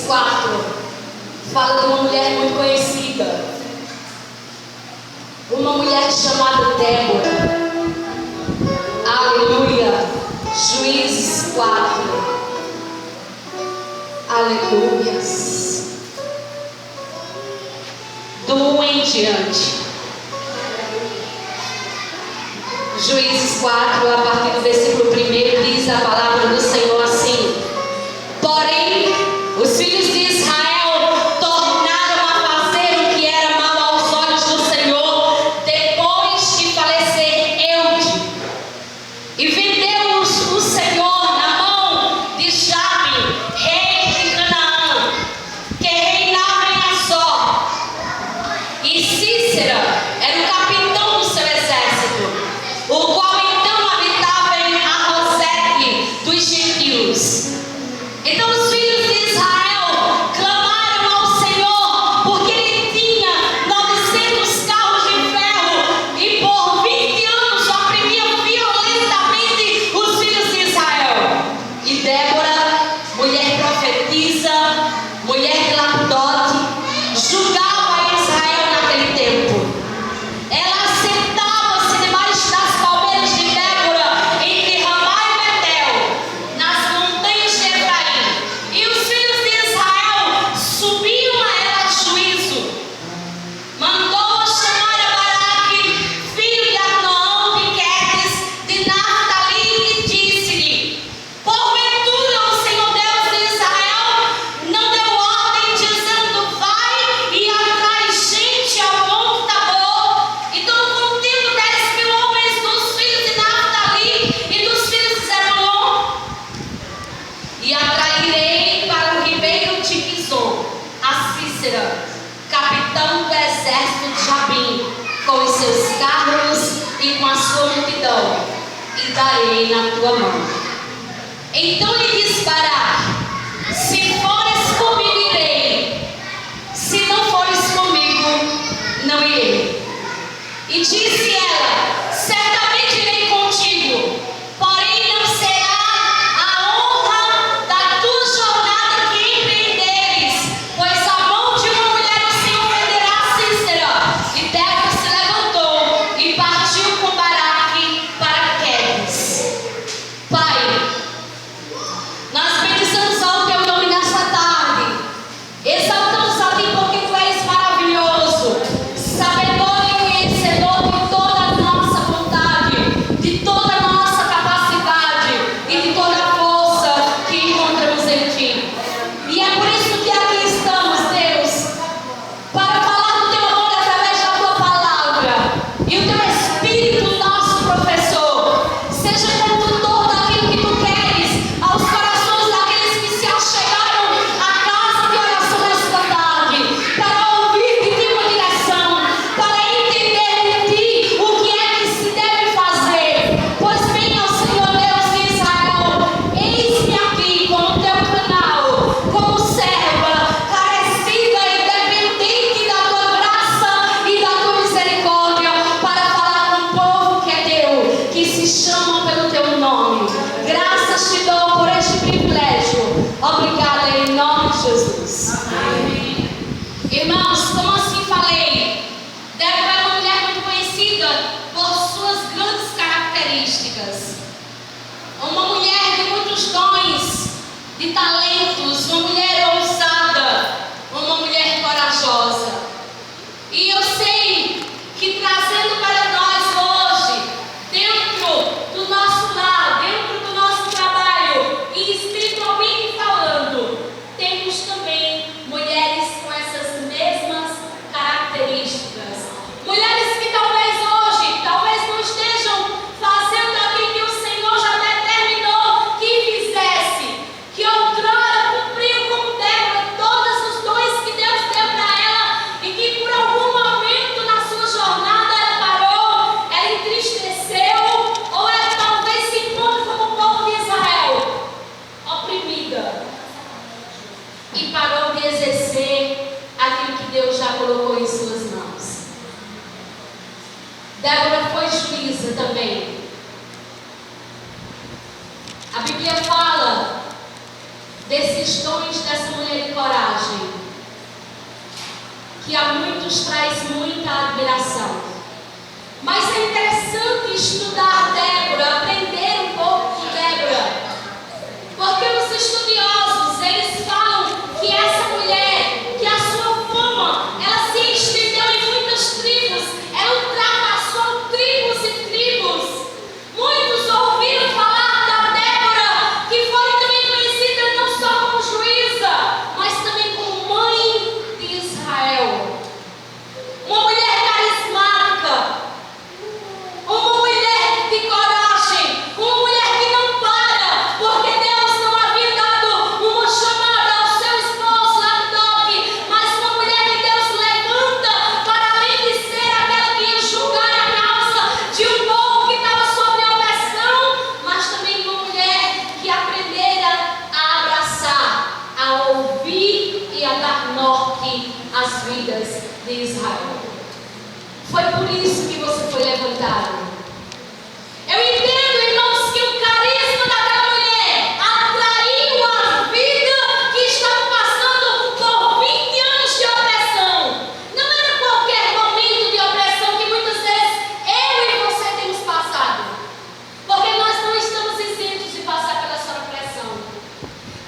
Juízes 4 fala de uma mulher muito conhecida, uma mulher chamada Débora. Aleluia. Juízes 4. Aleluias. Do 1 em diante. Juízes 4, a partir do versículo 1, diz a palavra do Senhor assim: porém, os filhos de Israel tornaram a fazer o que era mal aos olhos do Senhor, depois de falecer Eude, e vendeu-os o Senhor na mão de Jabim, rei de Canaã, que reinava em Azor, e Sísera era o capitão do seu exército, o qual então habitava em Arosete dos gentios. Então os filhos de Israel clamaram ao Senhor, porque ele tinha 900 carros de ferro e por 20 anos oprimia violentamente os filhos de Israel. E Débora, mulher profetisa, mulher de Lapidote, julgava Israel naquele tempo. Ela sentava-se debaixo das palmeiras de Débora, entre Ramá e Betel, nas montanhas de Efraim. E os filhos de Israel subiam a ela a juízo. Mandou chamar a Baraque, filho de Abinoão, de Quedes, de Naftali, e disse-lhe: porventura o Senhor Deus de Israel não deu ordem, dizendo: vai e atrai gente ao monte Tabor, e tomo contigo 10.000 homens dos filhos de Naftali e dos filhos de Zebulon, e atrairei para o ribeiro de Quizon a Sísera, capitão do exército de Jabim, com os seus carros e com a sua multidão, e darei na tua mão. Então lhe disse Baraque: se fores comigo, irei; se não fores comigo, não irei. E disse ela: certamente irei contigo, porém não será a honra da tua jornada que empreenderes, pois a mão de uma mulher o Senhor venderá a Sísera. E Débora se levantou e partiu com Baraque para Quedes. Pai, nós bendizemos ao teu nome nesta tarde, exaltamos a ti porque tu és maravilhoso, sabedor e conhecedor de toda a nossa vontade, de toda a nossa capacidade e de toda a força que encontramos em ti. E é por isso que aqui estamos, Deus, para falar do teu amor através da tua palavra. E o teu Espírito, nosso professor, seja condutor daquilo que tu queres aos corações daqueles que se achegaram à casa de oração nesta tarde, para ouvir de ti uma direção, para entender de ti o que é que se deve fazer. Pois bem, ó Senhor Deus de Israel, eis-me aqui como teu canal, como serva, carecida e dependente da tua graça e da tua misericórdia, para falar com o povo que é teu, que se chama pelo teu nome. Graças te dou por este privilégio. Obrigada em nome de Jesus. Amém. Irmãos, como assim falei, Débora é uma mulher muito conhecida por suas grandes características. Uma mulher de muitos dons, de talentos, uma mulher ousada, uma mulher corajosa. E eu sei que trazendo para nós hoje, dentro do nosso lar, dentro do nosso trabalho e espiritualmente falando, temos também mulheres com essas mesmas características. Mulheres que talvez hoje, talvez não estejam fazendo aquilo que o Senhor já determinou que fizesse, que outrora cumpriu com Débora todos os dons que Deus deu para ela, e que por algum momento na sua jornada ela parou, ela entristeceu, ou ela talvez se encontre como o povo de Israel, oprimida, e parou de exercer aquilo que Deus já colocou em suas mãos. Débora foi juíza também. A Bíblia fala desses dons dessa mulher de coragem. que a muitos traz muita admiração. Mas é interessante estudar Débora, aprender um pouco com Débora, porque os estudiosos, eles falam que essa mulher, que a sua fama, ela se estendeu em muitas tribos, ela ultrapassou tribos e tribos. Muitos ouviram falar da Débora, que foi também conhecida não só como juíza, mas também como mãe de Israel. Uma mulher carismática, uma mulher de coragem, uma mulher que não para, porque Deus não havia dado uma chamada ao seu esposo Zadok, mas uma mulher que Deus levanta para além de ser aquela que ia julgar a causa de um povo que estava sob opressão, mas também uma mulher que aprendera a abraçar, a ouvir e a dar norte às vidas de Israel. Foi por isso que você foi levantado. Eu entendo, irmãos, que o carisma daquela mulher atraiu a vida que estava passando por 20 anos de opressão. Não era qualquer momento de opressão que muitas vezes eu e você temos passado, porque nós não estamos isentos de passar pela essa opressão.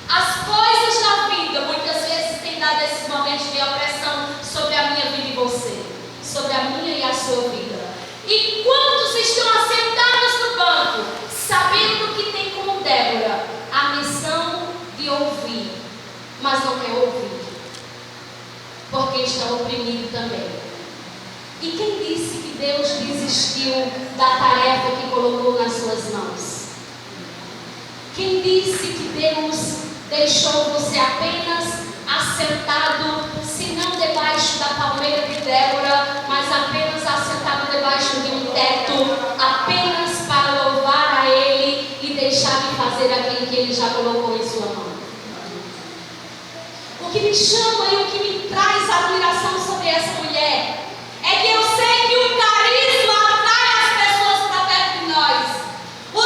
As coisas da vida muitas vezes têm dado esses momentos de opressão sobre a minha vida e você, sobre a minha e a sua vida. E quantos estão assentados no banco, sabendo que tem como Débora a missão de ouvir, mas não quer ouvir, porque está oprimido também. E quem disse que Deus desistiu da tarefa que colocou nas suas mãos? Quem disse que Deus deixou você apenas assentado, se não debaixo da palmeira de Débora, mas apenas assentado debaixo de um teto, apenas para louvar a Ele e deixar de fazer aquilo que Ele já colocou em sua mão? O que me chama e o que me traz admiração sobre essa mulher é que eu sei que o carisma atrai as pessoas para perto de nós. O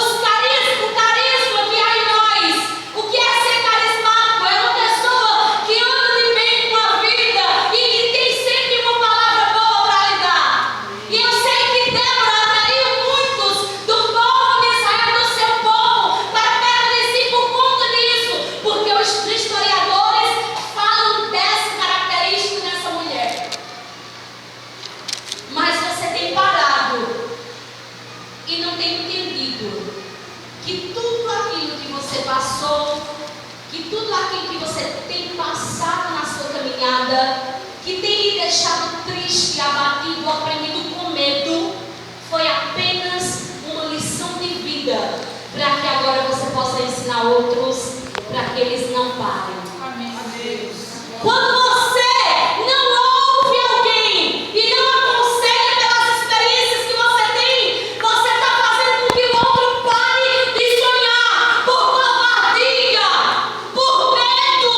carisma que há em nós. O que é ser carismático? É uma pessoa que anda de bem com a vida e que tem sempre uma palavra boa para lhe dar. E eu sei que Débora atraiu muitos do povo de Israel, do seu povo, para perto de si por conta disso, porque os historiadores falam dessa característica nessa mulher. Mas você tem parado e não tem entendido que tudo aquilo que você passou, que tudo aquilo que você tem passado na sua caminhada, que tem lhe deixado triste, abatido, oprimido com medo, foi apenas uma lição de vida, para que agora você possa ensinar outros, para que eles não parem. Amém. Quando você não ouve alguém e não aconselha pelas experiências que você tem, você está fazendo com que o outro pare de sonhar por covardia, por medo,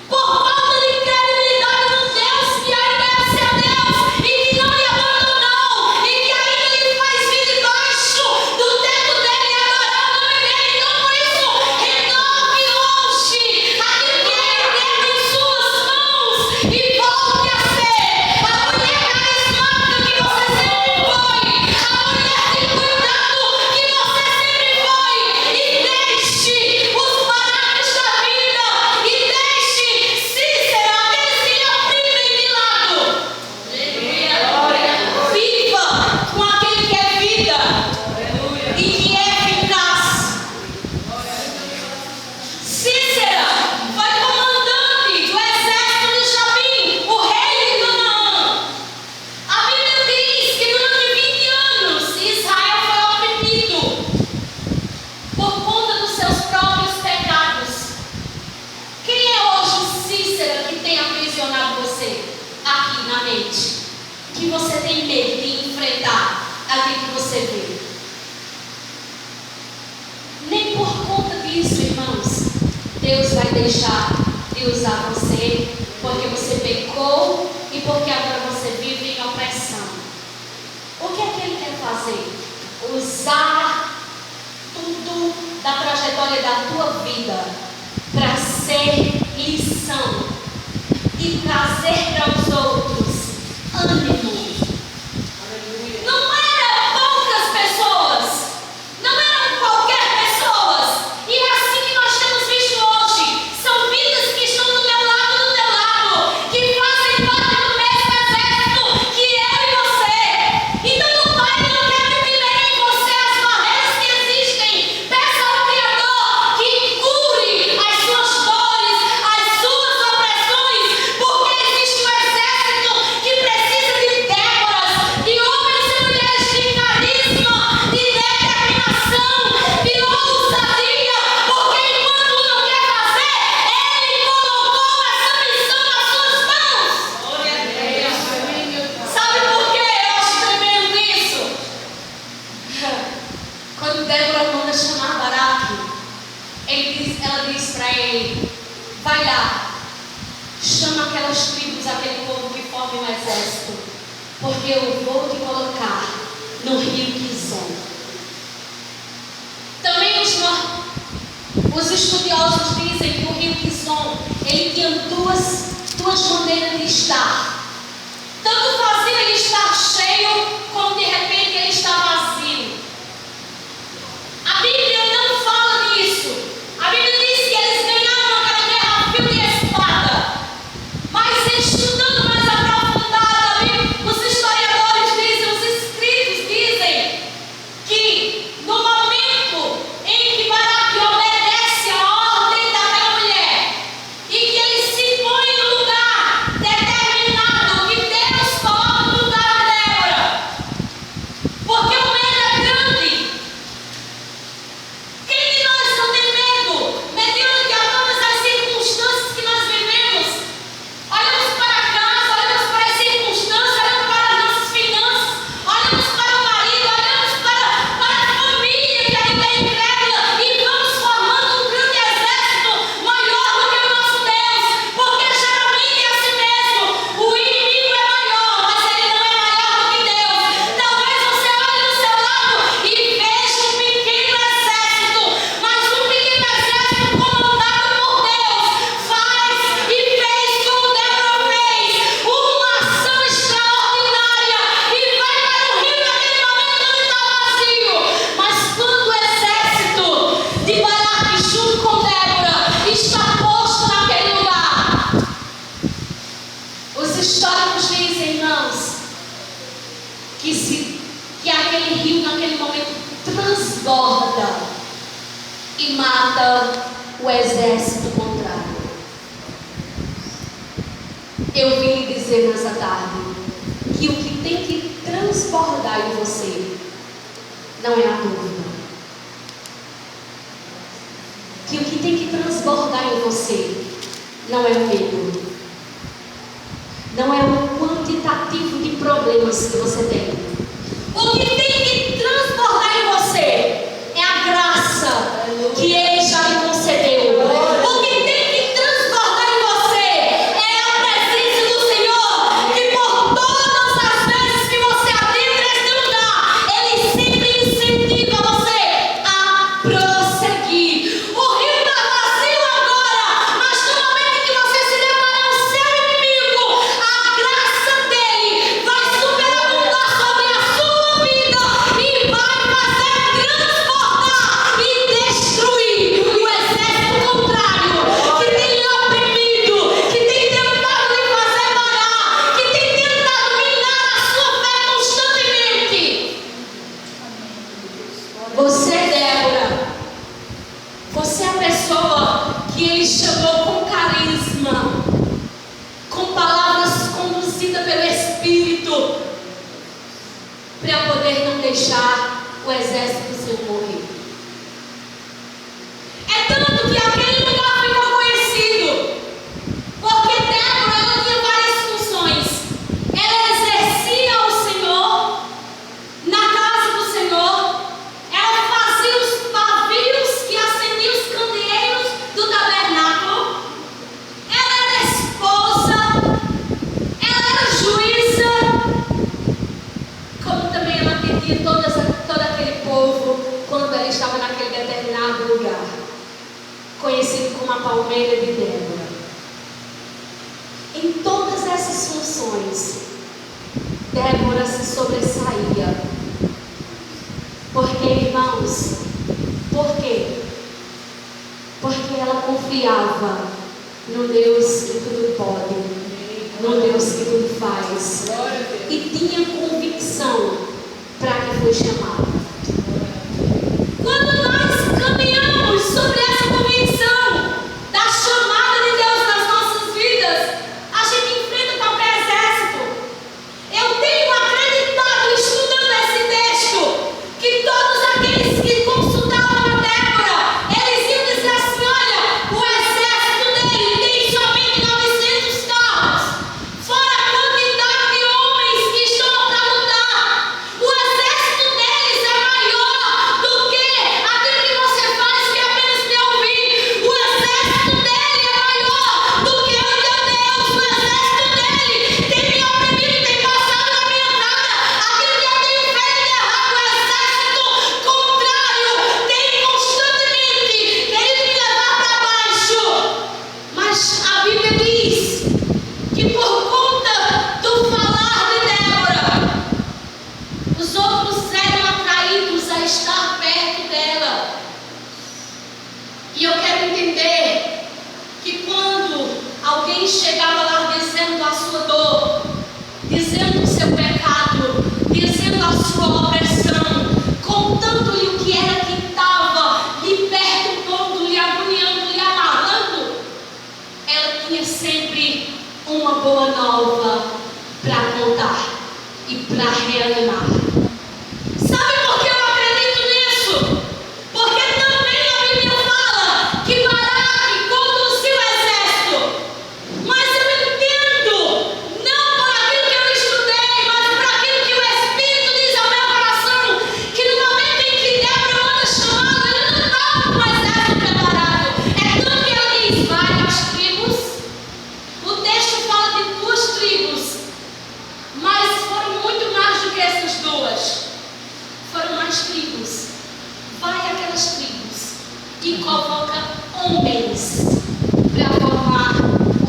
por falta de credibilidade no Deus que ainda é o seu Deus e que não lhe abandonou e que ainda lhe faz vir debaixo do teto dele adorando ele. Então por isso, renove hoje aquilo que ele tem em suas mãos e volte a ser a mulher carismática que você sempre foi, a mulher de cuidado que você sempre foi, e deixe os baratos da vida, e deixe Cícera, aqueles que lhe oprimem de lado. Viva com aquele que é vida e que é eficaz. Cícera foi comandante do exército de Jabim, o rei de Canaã. A Bíblia diz que durante 20 anos Israel foi oprimido por conta dos seus próprios pecados. Quem é hoje Cícera que tem aprisionado você aqui na mente? Que você tem medo de enfrentar aquilo que você vê? Nem por conta disso, irmãos, Deus vai deixar de usar você, porque você pecou e porque agora você vive em opressão. O que é que Ele quer fazer? Usar tudo da trajetória da tua vida para ser lição e trazer para os chama aquelas tribos, aquele povo que forma um exército, porque eu vou te colocar no rio Quizon. Também os estudiosos dizem que o rio Quizon, ele tinha duas maneiras de estar. Tanto fazia ele estar cheio, como de repente ele está vazio. A Bíblia não fala nisso. A Bíblia diz que eles ganharam aquela guerra a fio de espada. Mas estudando mais aprofundado, os historiadores dizem, os escritos dizem, que no momento em que Baraque obedece a ordem daquela mulher, e que ele se põe no lugar determinado, que Deus coloca no lugar de Débora, porque o medo é grande. Quem de nós não tem medo? Mediante a todas as circunstâncias que nós vivemos, olhamos para casa, olhamos para as circunstâncias, olhamos para as nossas finanças, olhamos para o marido, olhamos para a família que ainda é incrédula e vamos formando um grande exército maior do que o nosso Deus, porque geralmente é assim mesmo. O inimigo é maior, mas ele não é maior do que Deus. Talvez você olhe no seu lado e veja um pequeno exército, mas um pequeno exército comandado por Deus faz e fez como Débora fez, uma ação extraordinária, e vai para o rio naquele momento quando está vazio. Mas quando o exército de Baraque junto com Débora está posto naquele lugar, os históricos dizem, irmãos, que aquele rio naquele momento transborda e mata o exército contrário. Eu vim lhe dizer nessa tarde que o que tem que transbordar em você não é a dúvida. Que o que tem que transbordar em você não é o medo. Não é o quantitativo de problemas que você tem. O que tem que transbordar em você é a graça que Ele já lhe concedeu. O que tem que transbordar em você é a presença do Senhor, que por todas as vezes que você adentra este lugar, Ele sempre incentiva você a prosseguir. O rio está vazio agora, mas no momento em que você se deparar com o seu inimigo, a graça dele vai superabundar sobre a sua vida e vai fazer transportar e destruir o exército contrário que tem lhe oprimido, que tem tentado lhe fazer parar, que tem tentado minar a sua fé constantemente. Você, Débora, você é a pessoa que Ele chamou com carisma, com palavras conduzidas pelo Espírito, para poder não deixar o exército do Senhor morrer. É tanto que aquele lugar ficou conhecido, porque Débora, ela tinha várias funções. Ela exercia o Senhor na casa do Senhor, ela fazia os pavios que acendiam os candeeiros do tabernáculo, ela era esposa, ela era juíza, como também ela atendia todo aquele povo quando ela estava naquele determinado lugar, conhecido como a palmeira de Débora. Em todas essas funções, Débora se sobressaía. Porque, irmãos, por quê? Porque ela confiava no Deus que tudo pode, no Deus que tudo faz, e tinha convicção para que foi chamada. Quando nós caminhamos sobre essa convicção da chamada de Deus nas nossas vidas, a gente enfrenta qualquer exército. Eu tenho acreditado, estudando esse texto, que todos aqueles que consultavam a Débora, eles iam dizer assim: olha, o exército dele tem somente 900 carros, fora a quantidade de homens que estão para lutar. O exército deles é chegava lá dizendo a sua dor, dizendo o seu pecado, dizendo a sua opressão, contando-lhe o que era que estava lhe perturbando, lhe agoniando, lhe amarrando, ela tinha sempre uma boa nova para contar e para reanimar. Sabe por que eu acredito nisso? Porque também a Bíblia fala que Baraque conduziu o exército. Mas eu entendo, não por aquilo que eu estudei, mas por aquilo que o Espírito diz ao meu coração, que no momento em que Débora manda chamá-lo, ele não estava com o exército preparado. É tanto que ele diz: vai às tribos. O texto fala de 2 tribos, mas foram muito mais do que essas 2. Foram mais tribos. Vai àquelas tribos e convoca homens para formar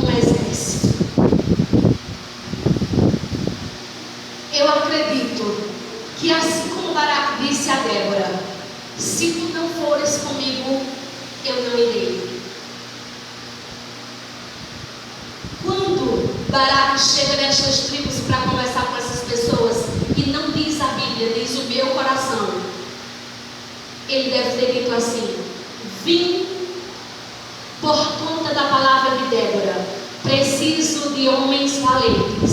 um exército. Eu acredito que assim como Baraque disse a Débora: se tu não fores comigo, eu não irei. Quando Baraque chega nestas tribos para conversar com essas pessoas, e não diz a Bíblia, diz o meu coração, ele deve ter dito assim: vim por conta da palavra de Débora, preciso de homens valentes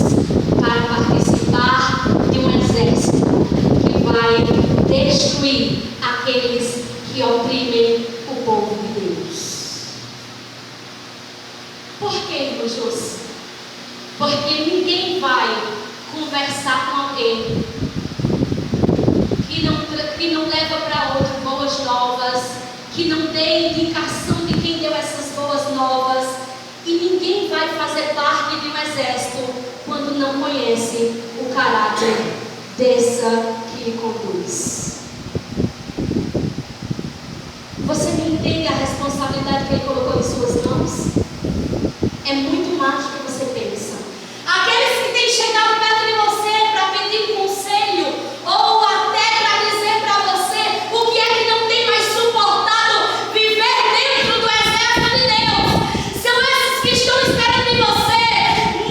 para participar de um exército que vai destruir aqueles que oprimem o povo de Deus. Por que, irmão José? Porque ninguém vai conversar com alguém que não leva para outro boas novas, que não dê indicação de quem deu essas boas novas, e ninguém vai fazer parte de um exército quando não conhece o caráter dessa que lhe conduz. Você me entende a responsabilidade que ele colocou em suas mãos? É muito mais do que você pensa. Aqueles que têm chegado perto de você para pedir conselho, ou até para dizer para você o que é que não tem mais suportado viver dentro do exército de Deus, são esses que estão esperando em você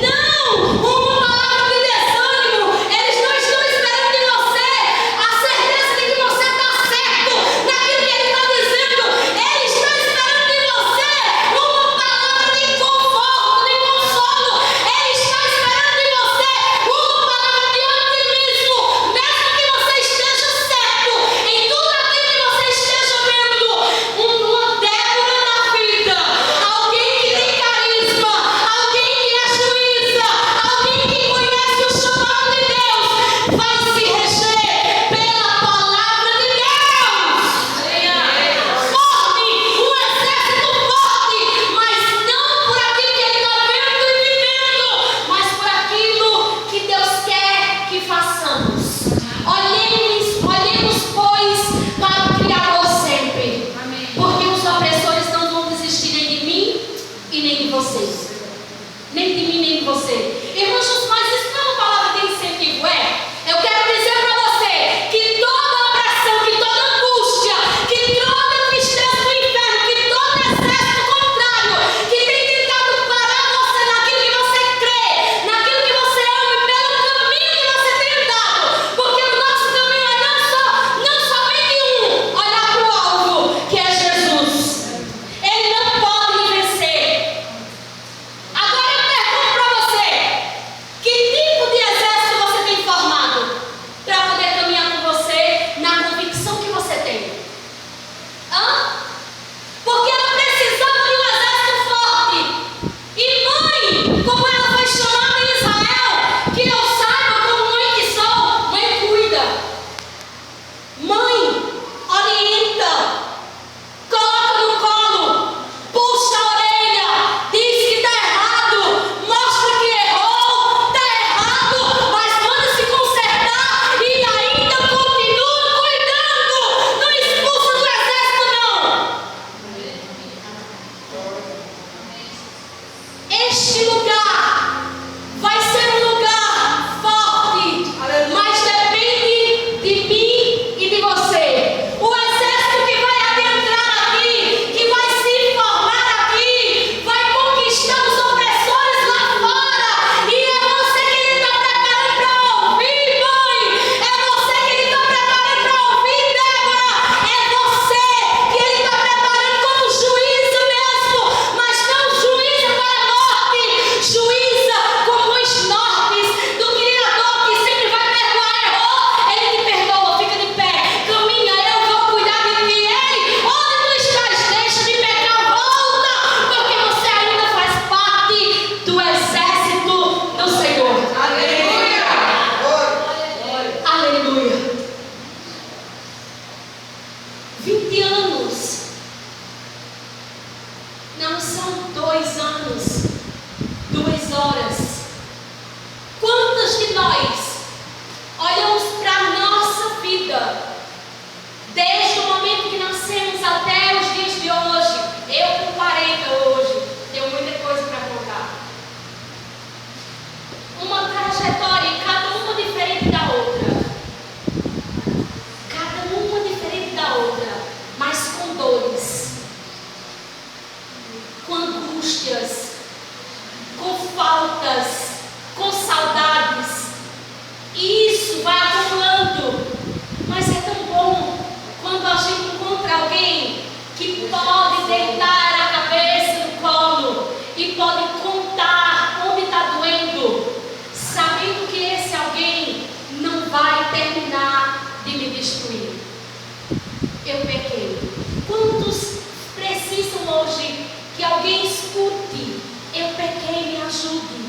não uma palavra de desânimo. Eles não estão esperando em você a certeza de que você está certo naquilo que ele está dizendo. Eles estão esperando em você uma palavra de conforto, de consolo. Ele está esperando em você uma palavra de otimismo, mesmo que você esteja certo em tudo aquilo que você esteja vendo. Uma Débora na vida, alguém que tem carisma, alguém que é juíza, alguém que conhece o chamado de Deus, vai se reger pela palavra de Deus. Forme um exército forte, mas não por aquilo que ele está vendo e vivendo, mas por aquilo que Deus quer que façamos. Olhemos, pois, para o Criador sempre. Porque os opressores não vão desistir nem de mim e nem de vocês. Nem de mim, nem de você. Irmãos, mas isso não é uma palavra de incentivo, é? Eu quero dizer para você que toda opressão, que toda angústia, que toda tristeza do inferno, que todo exército contrário que tem tentado parar você naquilo que você crê, naquilo que você ama e pelo caminho que você tem andado, porque o nosso caminho é não somente olhar para o alvo, que é Jesus. Ele não pode lhe vencer. Agora eu pergunto para você: que tipo de exército você tem formado para poder caminhar com você na convicção que você tem? Porque ela precisava de um exército forte. E mãe, como ela foi chamada em Israel, que eu saiba como mãe que sou, mãe cuida. Mãe orienta, coloca no colo, puxa a orelha, diz que está errado, mostra que errou, está errado, mas manda se consertar e ainda continua cuidando. Não expulsa do exército, não. Este lugar vai ser um lugar forte, mas depende de mim e de você. O exército que vai adentrar aqui, que vai se formar aqui, vai conquistar os opressores mágoas, com saudades. E isso vai acumulando. Mas é tão bom quando a gente encontra alguém que pode deitar a cabeça no colo e pode contar onde está doendo, sabendo que esse alguém não vai terminar de me destruir. Eu pequei. Quantos precisam hoje que alguém escute? Eu pequei, me ajude.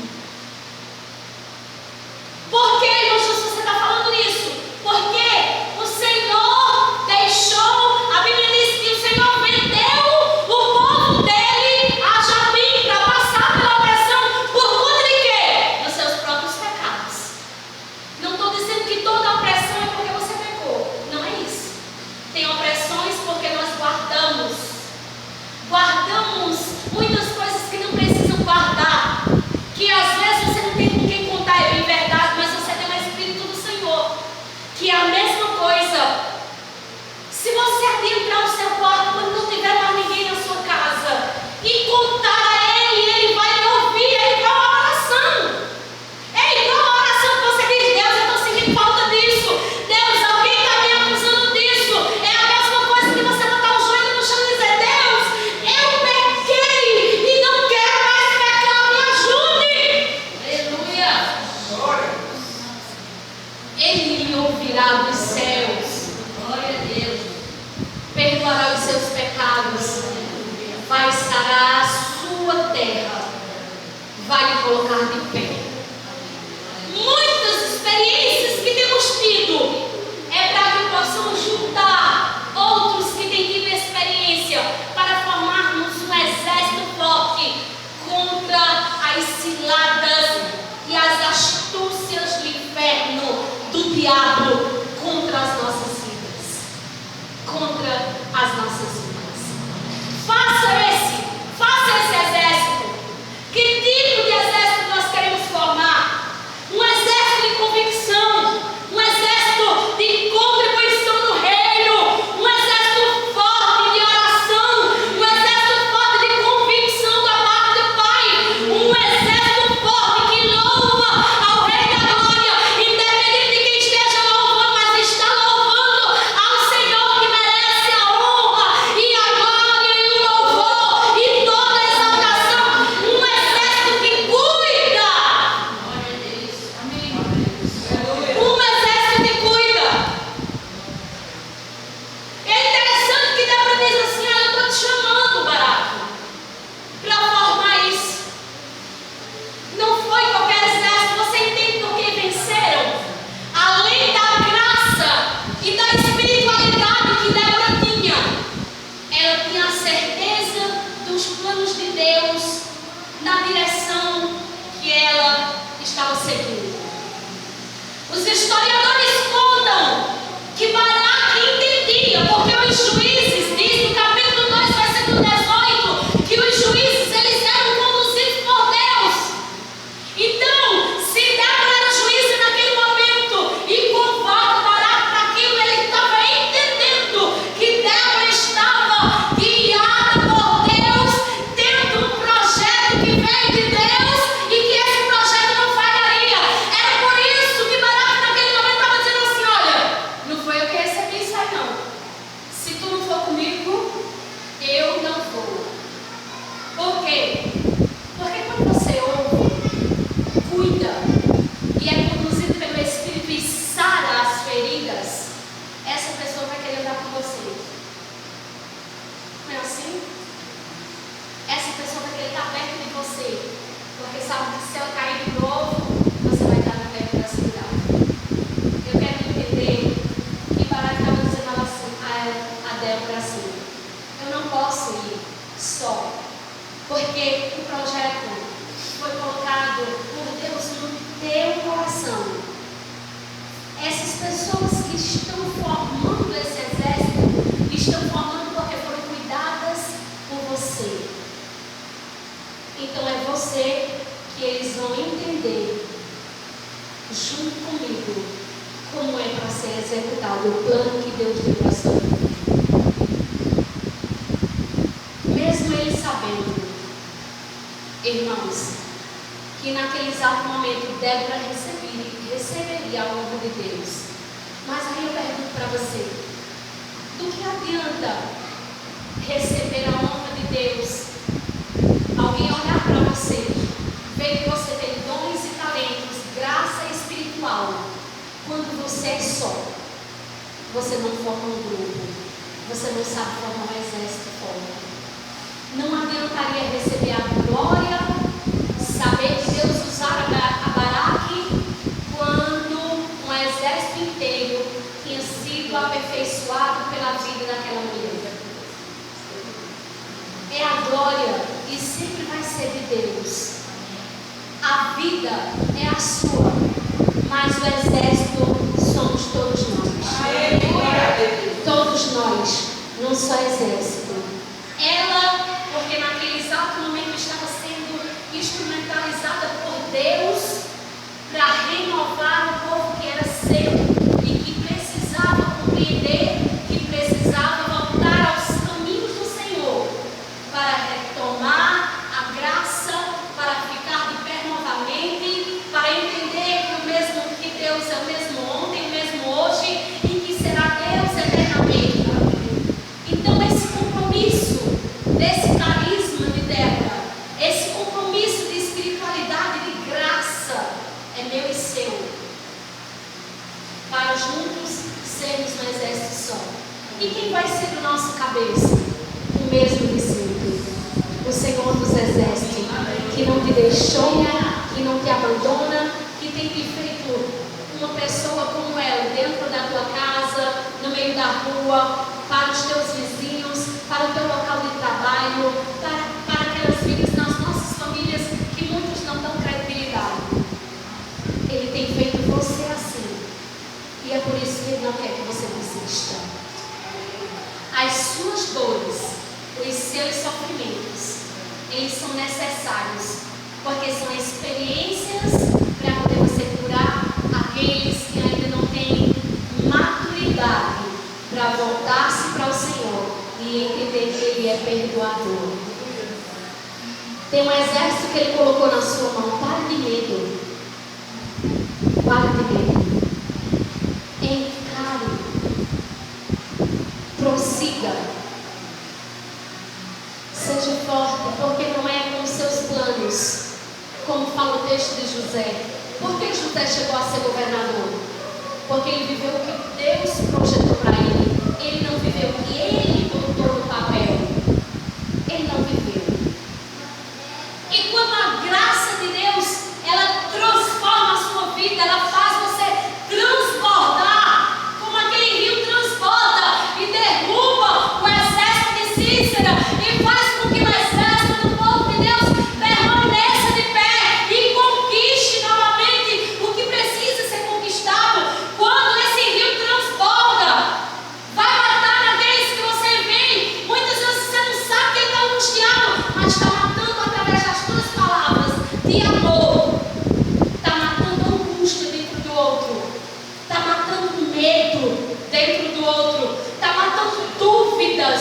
Por que, irmão Jesus, você está falando isso? Porque o Senhor deixou, a Bíblia diz que o Senhor vendeu o povo dele a Jabim para passar pela opressão. Por conta de quê? Dos seus próprios pecados. Não estou dizendo que toda opressão é porque você pecou. Não é isso. Tem opressões porque nós guardamos muitas coisas que não precisam guardar, que às vezes você não tem com quem contar, é bem verdade, mas você tem o Espírito do Senhor, que é a mesma coisa. Se você adentrar o seu quarto quando não tiver mais ninguém na sua casa e contar a Ele vai lhe ouvir. É igual a oração. É igual a oração que você diz: Deus, eu estou sentindo falta disso. Deus, alguém está me acusando disso. É a mesma coisa que você botar o joelho no chão e dizer: Deus, eu pequei e não quero mais pecar, me ajude. Aleluia. Ele lhe ouvirá dos céus. Glória a Deus. Perdoará os seus pecados. Vai sarar a sua terra. Vai lhe colocar de pé. Muitas experiências que temos tido é para que possamos juntar outros que têm tido experiência para formarmos um exército forte contra as ciladas e as astúcias do inferno, do diabo, contra as nossas vidas. Contra as nossas vidas. Faça esse exército. Que tipo de exército nós queremos formar? Um exército de convicção, um exército de contribuição no reino, um exército forte de oração, um exército forte de convicção da parte do Pai, um exército forte que louva ao Rei da Glória, independente de quem esteja louvando, mas está louvando ao Senhor que merece a honra e a glória e o louvor e toda a exaltação. Um exército que cuida. Um exército que cuida. É interessante que Débora diz assim: eu estou te chamando, Barato, para formar isso. Não foi qualquer exército. Você entende por que venceram? Além da graça e da espiritualidade que Débora tinha, ela tinha a certeza dos planos de Deus na direção que ela estava seguindo. Os historiadores contam que Baraque entendia, porque os juízes, diz no capítulo 2, versículo 18, que os juízes eles eram conduzidos por Deus. Então, se Débora era juíza naquele momento e convoca Baraque para aquilo, ele estava entendendo que Débora estava guiada por Deus, tendo um projeto que veio de Deus e que esse projeto não falharia. Era por isso que Baraque naquele momento estava dizendo assim: olha, não foi eu que recebi isso aí não. Se tu não for comigo, eu não vou. Por quê? Porque quando você ouve, cuida e é conduzido pelo Espírito e sara as feridas, essa pessoa vai querer andar com você. Não é assim? Essa pessoa vai querer estar perto de você, porque sabe que se ela cair de novo, você vai estar perto da segurança. Eu quero entender que Baraque estava dizendo assim, a Débora assim: eu não posso ir só, porque o projeto foi colocado por Deus no teu coração. Essas pessoas que estão formando esse exército, estão formando porque foram cuidadas por você. Então é você que eles vão entender, junto comigo, como é para ser executado o plano que Deus deu para a sua vida. Mesmo eles sabendo, irmãos, que naquele exato momento Débora receberia a honra de Deus. Mas aí eu pergunto para você: do que adianta receber a honra de Deus? Alguém olhar para você, ver que você tem dons e talentos, graça espiritual. Quando você é só, você não forma um grupo, você não sabe formar um exército forte. Não adiantaria receber a glória, saber que Deus usar a Baraque, quando um exército inteiro tinha sido aperfeiçoado pela vida daquela mulher. É a glória e sempre vai ser de Deus. A vida é a sua, mas o exército somos todos nós. Todos nós, não só exército. Ela, porque naquele exato momento estava sendo instrumentalizada por Deus para renovar o povo que era seu e que precisava compreender, que precisava voltar aos caminhos do Senhor para retomar a graça, para ficar de pé novamente, para entender que Deus é o mesmo ontem, o mesmo hoje e que será Deus eternamente. Então esse compromisso desse carisma de Débora, esse compromisso de espiritualidade, de graça, é meu e seu, para juntos sermos um exército só. E quem vai ser do nosso cabeça? O mesmo de sempre, o Senhor dos exércitos, que não te deixou, que não te abandona, que tem te feito uma pessoa como ela, dentro da tua casa, no meio da rua, para os teus vizinhos, para o teu local de trabalho, para aquelas vidas nas nossas famílias que muitos não dão credibilidade. Ele tem feito você assim, e é por isso que Ele não quer que você desista. As suas dores, os seus sofrimentos, eles são necessários, porque são experiências para poder você curar aqueles que ainda não têm maturidade para voltar-se para o Senhor e entender que Ele é perdoador. Tem um exército que Ele colocou na sua mão. Pare de medo. Pare de medo. Encare. Prossiga. Seja forte, porque não é com seus planos, como fala o texto de José. Por que José chegou a ser governador? Porque ele viveu o que Deus projetou para ele. Ele não viveu o que ele botou no papel. Ele não viveu. E quando a graça de Deus, ela transforma a sua vida, ela faz você transbordar, como aquele rio transborda e derruba o exército de Cícera e faz com que o exército do povo de Deus permaneça de pé e conquiste novamente o que precisa ser conquistado. Quando esse rio transborda, vai matar naqueles que você vê. Muitas vezes você não sabe que ele está angustiado, mas está matando através das tuas palavras de amor. Está matando a angústia dentro do outro. Está matando o medo dentro do outro. Está matando dúvidas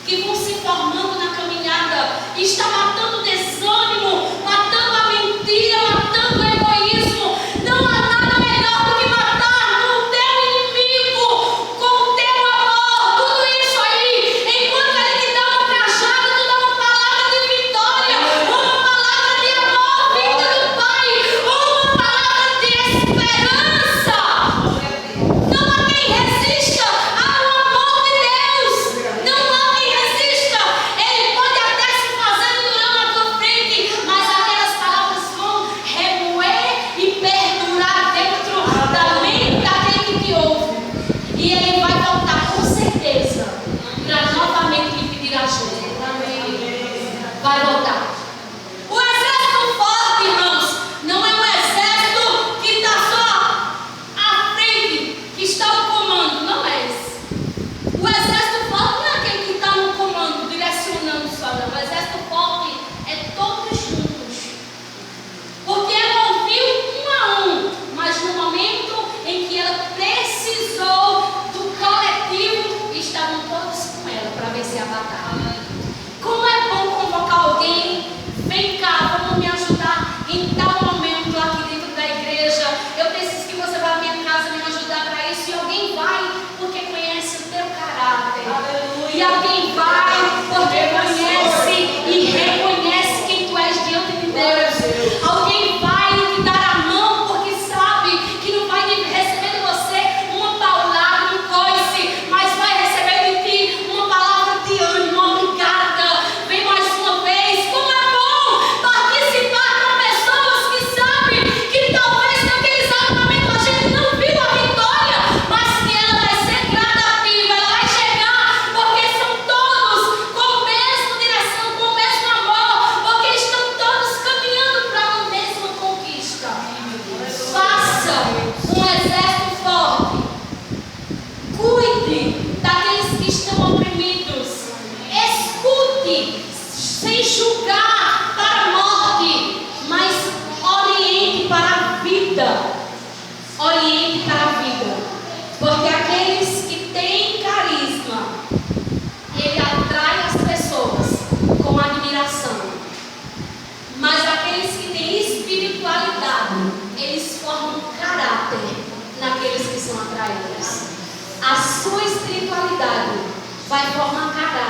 que vão se formando na caminhada. Está matando o desânimo, matando a mentira, matando o egoísmo. Não há nada melhor do que matar o teu inimigo com o teu amor. Tudo isso aí, enquanto ele te dá uma cajada, tu dá uma palavra de vitória, uma palavra de amor. para eles. A sua espiritualidade vai formar caráter.